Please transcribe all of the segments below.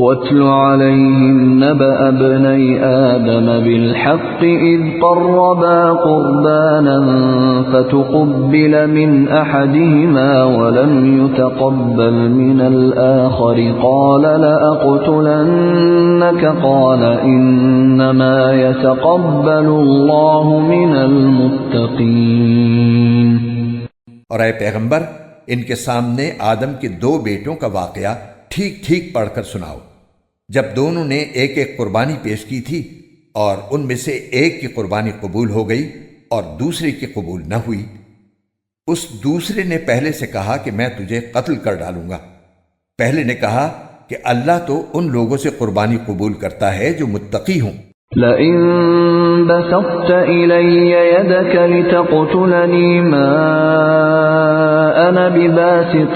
وَاتْلُ عَلَيْهِمْ نَبَأَ ابْنَيْ آدَمَ بِالْحَقِّ إِذْ قَرَّبَا قُرْبَانًا فَتُقُبِّلَ مِنْ أَحَدِهِمَا وَلَمْ يُتَقَبَّلْ مِنَ الْآخَرِ قَالَ لَأَقْتُلَنَّكَ قَالَ إِنَّمَا يَتَقَبَّلُ اللَّهُ مِنَ الْمُتَّقِينَ۔ اور اے پیغمبر، ان کے سامنے آدم کے 2 بیٹوں کا واقعہ ٹھیک ٹھیک پڑھ کر سناؤ۔ جب دونوں نے ایک ایک قربانی پیش کی تھی اور ان میں سے ایک کی قربانی قبول ہو گئی اور دوسرے کی قبول نہ ہوئی، اس دوسرے نے پہلے سے کہا کہ میں تجھے قتل کر ڈالوں گا۔ پہلے نے کہا کہ اللہ تو ان لوگوں سے قربانی قبول کرتا ہے جو متقی ہوں۔ لئن بسطت إلي يدك لتقتلني ما أنا بباسط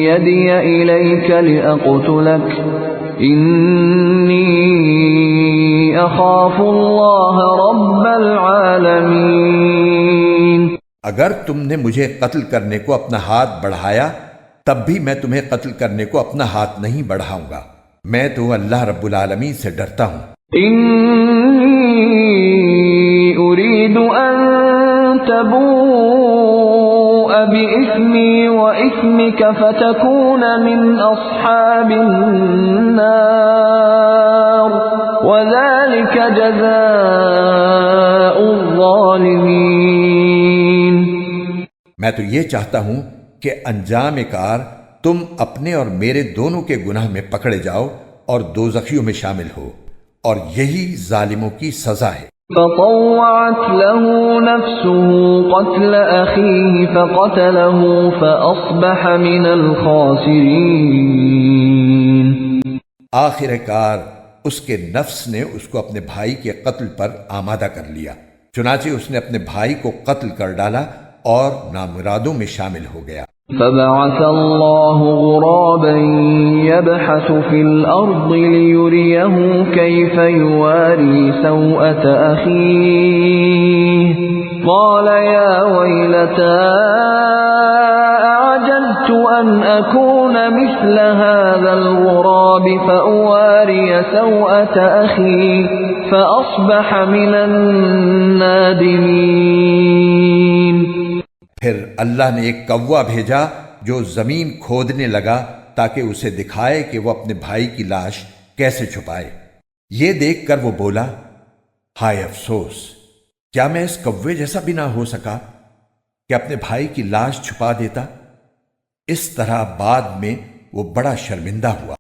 يدي إليك لأقتلك إني أخاف الله رب العالمين۔ اگر تم نے مجھے قتل کرنے کو اپنا ہاتھ بڑھایا تب بھی میں تمہیں قتل کرنے کو اپنا ہاتھ نہیں بڑھاؤں گا، میں تو اللہ رب العالمین سے ڈرتا ہوں۔ إني أريد أن تبوء بإثمي وإثمك فتكون من أصحاب النار وذلك جزاء الظالمين۔ میں تو یہ چاہتا ہوں کہ انجام کار تم اپنے اور میرے دونوں کے گناہ میں پکڑے جاؤ اور دوزخیوں میں شامل ہو، اور یہی ظالموں کی سزا ہے۔ فطوعت له نفسه قتل أخيه فقتله فأصبح من الخاسرين۔ آخر کار اس کے نفس نے اس کو اپنے بھائی کے قتل پر آمادہ کر لیا، چنانچہ اس نے اپنے بھائی کو قتل کر ڈالا اور نامرادوں میں شامل ہو گیا۔ فبعث الله غرابا يبحث في الأرض ليريه كيف يواري سوءة أخيه قال يا ويلتى أعجزت أن أكون مثل هذا الغراب فأواري سوءة أخي فأصبح من النادمين۔ پھر اللہ نے ایک کوا بھیجا جو زمین کھودنے لگا تاکہ اسے دکھائے کہ وہ اپنے بھائی کی لاش کیسے چھپائے۔ یہ دیکھ کر وہ بولا، ہائے افسوس، کیا میں اس کوے جیسا بھی نہ ہو سکا کہ اپنے بھائی کی لاش چھپا دیتا۔ اس طرح بعد میں وہ بڑا شرمندہ ہوا۔